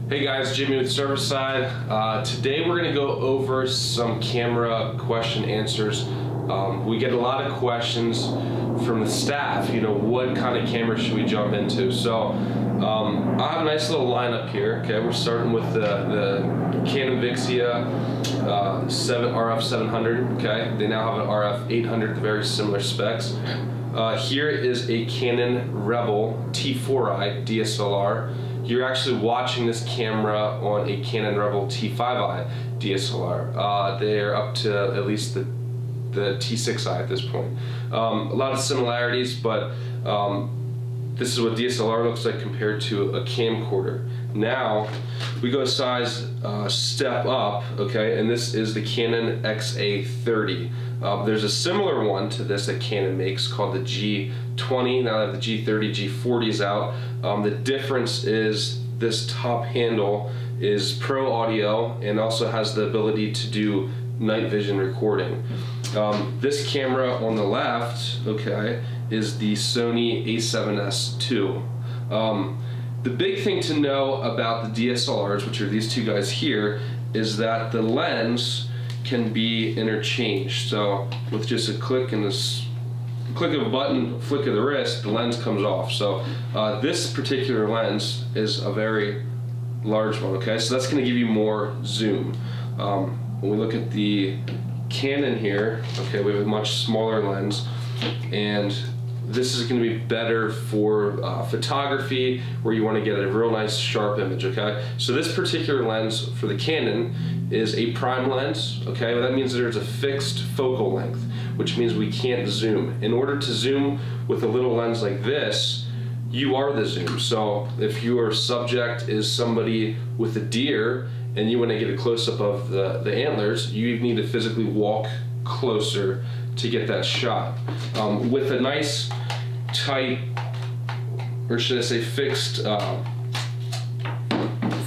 Hey guys, Jimmy with Service Side. Today we're going to go over some camera question answers. We get a lot of questions from the staff, what kind of camera should we jump into? So I have a nice little lineup here. Okay, we're starting with the Canon Vixia RF 700. Okay, they now have an RF 800, very similar specs. Here is a Canon Rebel T4i DSLR. You're actually watching this camera on a Canon Rebel T5i DSLR. They're up to at least the T6i at this point. A lot of similarities, but this is what DSLR looks like compared to a camcorder. Now we go size step up, okay, and this is the Canon XA30. There's a similar one to this that Canon makes called the G20. Now that the G30, G40 is out, the difference is this top handle is pro audio and also has the ability to do night vision recording. This camera on the left, okay, is the Sony a7S II. The big thing to know about the DSLRs, which are these two guys here, is that the lens can be interchanged. So with just a click and this click of a button, flick of the wrist, the lens comes off. So this particular lens is a very large one, okay? So that's gonna give you more zoom. When we look at the Canon here, okay, we have a much smaller lens, and this is going to be better for photography where you want to get a real nice sharp image, okay? So this particular lens for the Canon is a prime lens, okay? Well, that means there's a fixed focal length, which means we can't zoom. In order to zoom with a little lens like this, you are the zoom. So if your subject is somebody with a deer and you want to get a close-up of the antlers, you need to physically walk closer to get that shot. With a nice tight, or should I say fixed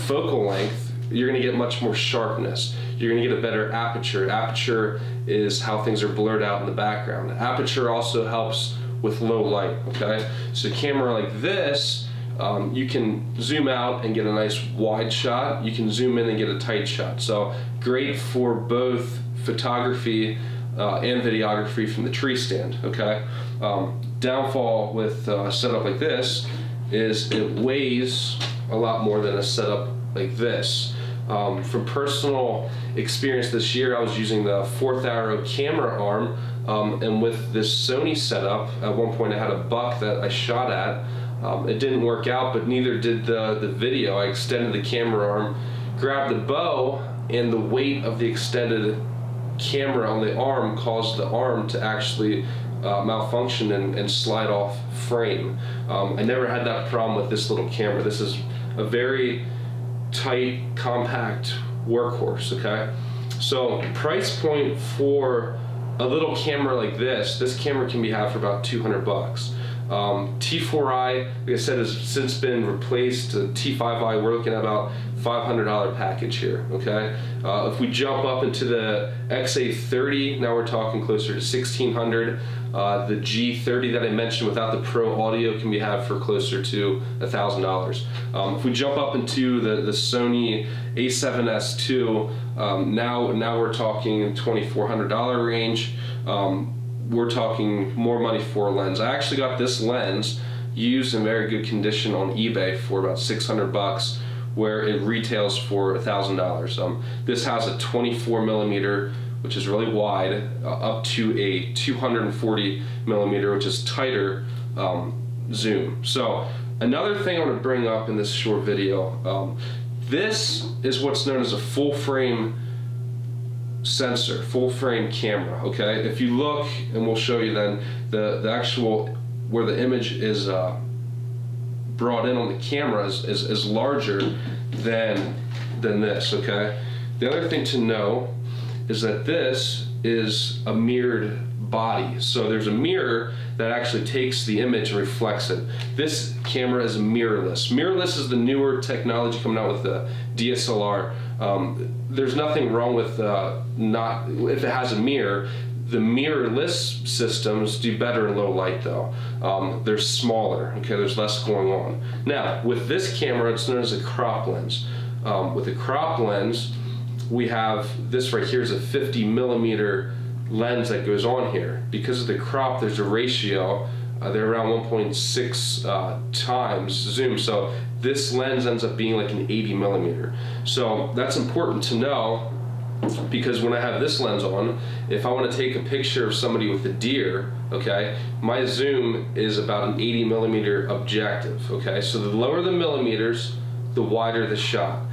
focal length, you're going to get much more sharpness. You're going to get a better aperture. Aperture is how things are blurred out in the background. Aperture also helps with low light, okay? So a camera like this, you can zoom out and get a nice wide shot. You can zoom in and get a tight shot. So great for both photography and videography from the tree stand, okay? Downfall with a setup like this is it weighs a lot more than a setup like this. From personal experience this year, I was using the 4th Arrow camera arm, and with this Sony setup, at one point I had a buck that I shot at. It didn't work out, but neither did the video. I extended the camera arm, grabbed the bow, and the weight of the extended camera on the arm caused the arm to actually malfunction and slide off frame. I never had that problem with this little camera. This is a very tight, compact workhorse, okay? So price point for a little camera like this camera can be had for about 200 bucks. T4i, like I said, has since been replaced. T5i, we're looking at about $500 package here, okay? If we jump up into the XA30, now we're talking closer to $1,600. The G30 that I mentioned without the pro audio can be had for closer to $1,000. If we jump up into the Sony a7S II, now we're talking $2,400 range. We're talking more money for a lens. I actually got this lens used in very good condition on eBay for about 600 bucks, where it retails for $1,000. This has a 24 millimeter, which is really wide, up to a 240 millimeter, which is tighter zoom. So another thing I want to bring up in this short video, this is what's known as a full frame sensor, full frame camera, okay? If you look, and we'll show you then, the actual, where the image is brought in on the camera is larger than this, okay? The other thing to know is that this is a mirrored body. So there's a mirror that actually takes the image and reflects it. This camera is mirrorless. Mirrorless is the newer technology coming out with the DSLR. There's nothing wrong with if it has a mirror. The mirrorless systems do better in low light though. They're smaller, okay, there's less going on. Now, with this camera, it's known as a crop lens. With a crop lens, we have this right here is a 50mm lens that goes on here. Because of the crop, there's a ratio. They're around 1.6 times zoom. So this lens ends up being like an 80mm. So that's important to know, because when I have this lens on, if I want to take a picture of somebody with a deer, okay, my zoom is about an 80mm objective, okay? So the lower the millimeters, the wider the shot.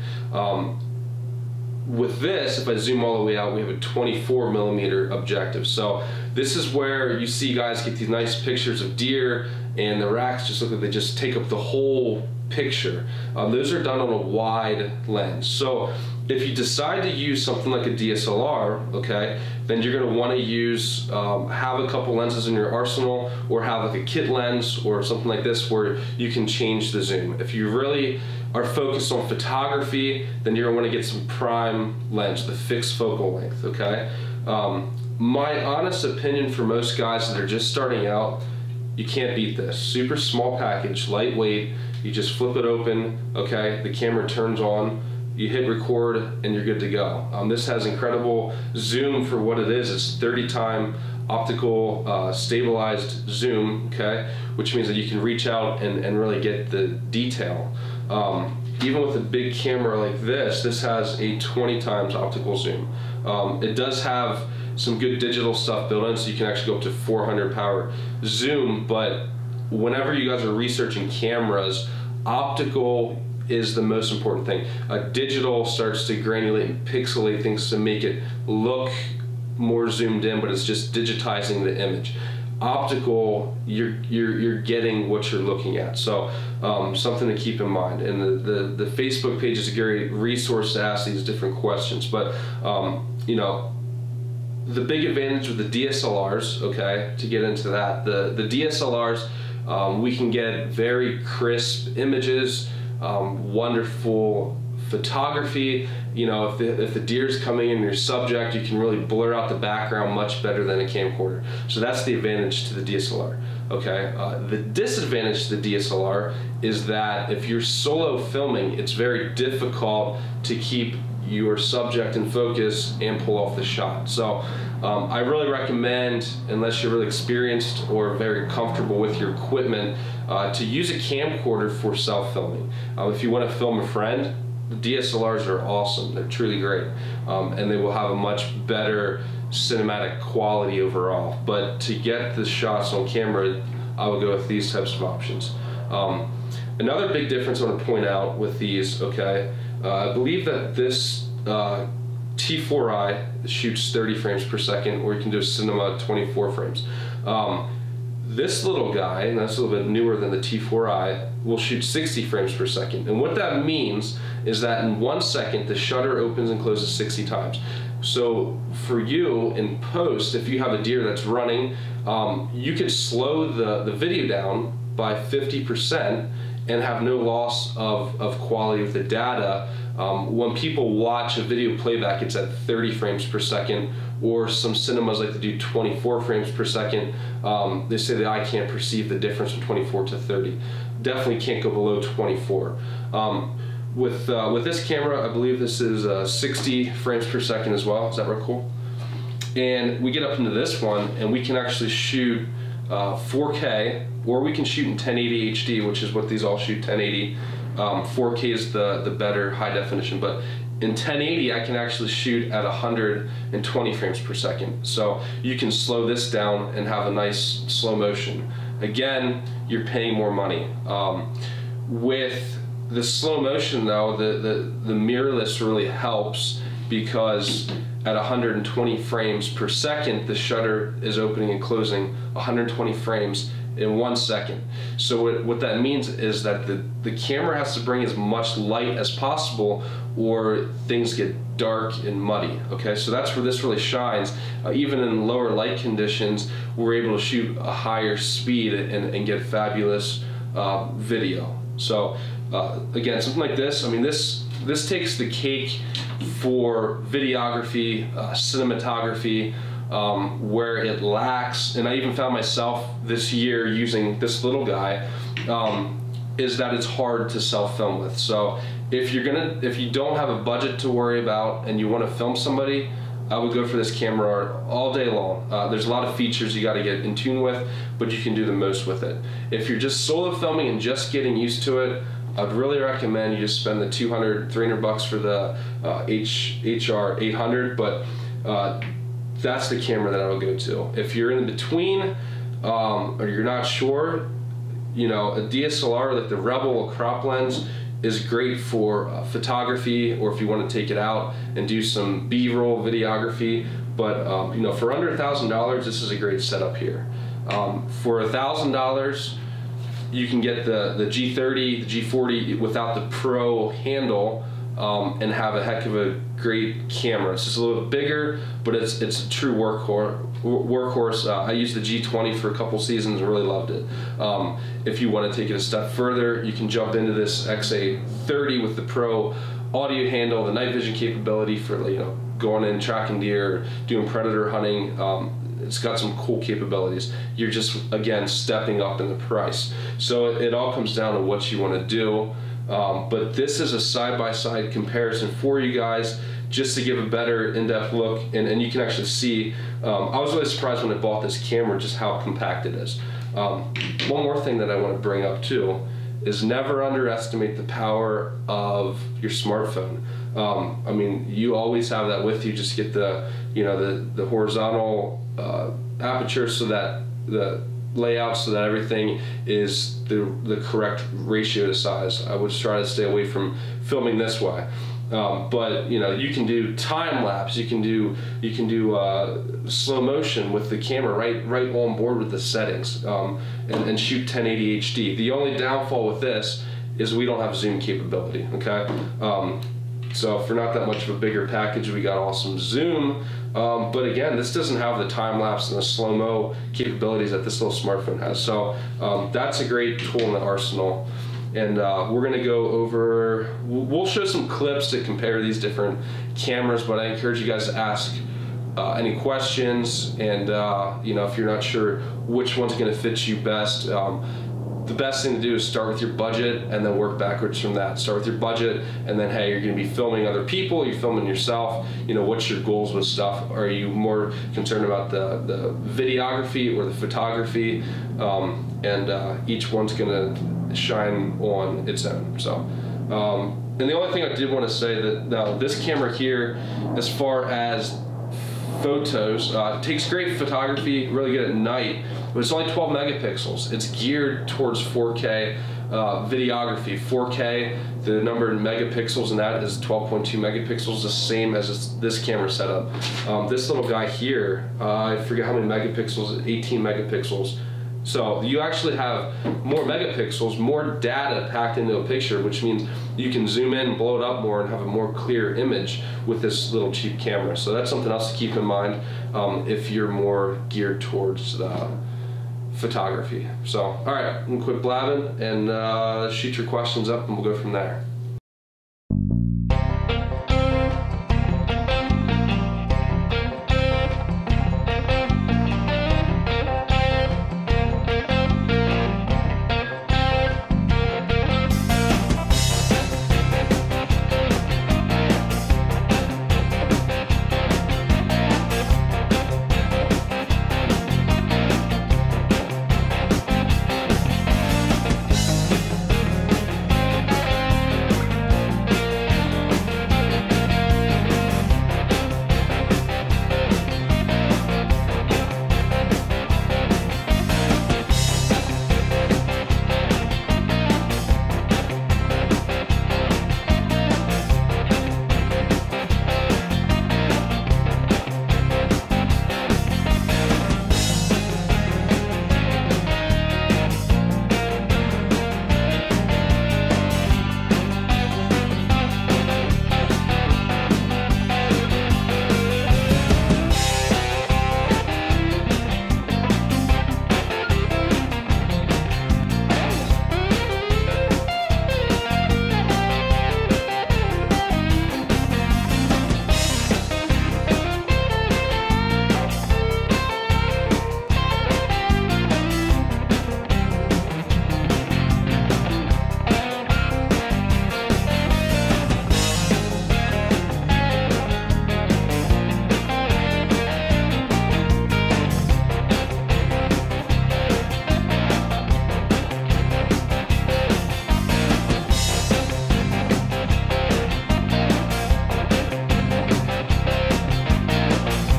With this, if I zoom all the way out, we have a 24mm objective. So this is where you see guys get these nice pictures of deer, and the racks just look like they just take up the whole picture. Those are done on a wide lens. So if you decide to use something like a DSLR, okay, then you're going to want to use, have a couple lenses in your arsenal, or have like a kit lens or something like this where you can change the zoom. If you really are focused on photography, then you're going to want to get some prime lens, the fixed focal length, okay? My honest opinion for most guys that are just starting out, you can't beat this. Super small package, lightweight, you just flip it open, okay, the camera turns on, you hit record, and you're good to go. This has incredible zoom for what it is. It's 30x optical stabilized zoom, okay, which means that you can reach out and really get the detail. Even with a big camera like this has a 20x optical zoom. It does have some good digital stuff built in, so you can actually go up to 400 power zoom, but whenever you guys are researching cameras, optical is the most important thing. Digital starts to granulate and pixelate things to make it look more zoomed in, but it's just digitizing the image. Optical, you're getting what you're looking at. So something to keep in mind. And the Facebook page is a great resource to ask these different questions. But you know, the big advantage with the DSLRs, okay, to get into that, the DSLRs, we can get very crisp images, wonderful photography. You know, if the deer's coming in your subject, you can really blur out the background much better than a camcorder. So that's the advantage to the DSLR, okay? The disadvantage to the DSLR is that if you're solo filming, it's very difficult to keep your subject in focus and pull off the shot. So I really recommend, unless you're really experienced or very comfortable with your equipment, to use a camcorder for self-filming. If you want to film a friend, the DSLRs are awesome. They're truly great, and they will have a much better cinematic quality overall. But to get the shots on camera, I would go with these types of options. Another big difference I want to point out with these, okay, I believe that this T4i shoots 30 frames per second, or you can do a cinema 24 frames. This little guy, and that's a little bit newer than the T4i, will shoot 60 frames per second. And what that means is that in 1 second, the shutter opens and closes 60 times. So for you in post, if you have a deer that's running, you could slow the video down by 50% and have no loss of quality of the data. When people watch a video playback, it's at 30 frames per second, or some cinemas like to do 24 frames per second. They say the eye can't perceive the difference from 24 to 30. Definitely can't go below 24. With this camera, I believe this is 60 frames per second as well. Is that right, cool? And we get up into this one, and we can actually shoot 4K, or we can shoot in 1080 HD, which is what these all shoot, 1080. 4K is the better high definition, but in 1080 I can actually shoot at 120 frames per second. So you can slow this down and have a nice slow motion. Again, you're paying more money. With the slow motion though, the mirrorless really helps, because at 120 frames per second, the shutter is opening and closing 120 frames in 1 second. So what that means is that the camera has to bring as much light as possible, or things get dark and muddy, okay? So that's where this really shines. Even in lower light conditions, we're able to shoot a higher speed and get fabulous video. So again, something like this, I mean, this takes the cake for videography, cinematography, where it lacks, and I even found myself this year using this little guy, is that it's hard to self-film with. So if you don't have a budget to worry about and you want to film somebody, I would go for this camera all day long. There's a lot of features you got to get in tune with, but you can do the most with it. If you're just solo filming and just getting used to it, I'd really recommend you just spend the $200-300 for the HR 800, but that's the camera that I would go to. If you're in between or you're not sure, you know, a DSLR like the Rebel crop lens is great for photography, or if you want to take it out and do some B-roll videography. But you know, for under $1,000, this is a great setup here. For $1,000, you can get the G30, the G40 without the Pro handle, and have a heck of a great camera. It's just a little bit bigger, but it's a true workhorse. I used the G20 for a couple seasons and really loved it. If you want to take it a step further, you can jump into this XA30 with the Pro audio handle, the night vision capability for, you know, going in tracking deer, doing predator hunting. It's got some cool capabilities. You're just, again, stepping up in the price. So it all comes down to what you want to do. But this is a side-by-side comparison for you guys, just to give a better in-depth look, and you can actually see. I was really surprised when I bought this camera just how compact it is. One more thing that I want to bring up too is never underestimate the power of your smartphone. I mean, you always have that with you. Just get the, you know, the horizontal aperture, so that the layout, so that everything is the correct ratio to size. I would try to stay away from filming this way. But you know, you can do time lapse, you can do slow motion with the camera right on board with the settings, and shoot 1080 HD. The only downfall with this is we don't have zoom capability. Okay, so for not that much of a bigger package, we got awesome zoom. But again, this doesn't have the time lapse and the slow-mo capabilities that this little smartphone has. So that's a great tool in the arsenal. And we're going to go over, we'll show some clips to compare these different cameras, but I encourage you guys to ask any questions, and you know, if you're not sure which one's going to fit you best, the best thing to do is start with your budget and then work backwards from that. Start with your budget, and then, hey, you're going to be filming other people, you're filming yourself, you know, what's your goals with stuff? Are you more concerned about the videography or the photography? And each one's going to shine on its own. So, and the only thing I did want to say that now this camera here, as far as photos, takes great photography, really good at night, but it's only 12 megapixels. It's geared towards 4K videography. 4K, the number in megapixels in that is 12.2 megapixels, the same as this camera setup. This little guy here, I forget how many megapixels, 18 megapixels. So you actually have more megapixels, more data packed into a picture, which means you can zoom in, blow it up more, and have a more clear image with this little cheap camera. So that's something else to keep in mind if you're more geared towards photography. So, all right, I'm gonna quit blabbing and shoot your questions up, and we'll go from there.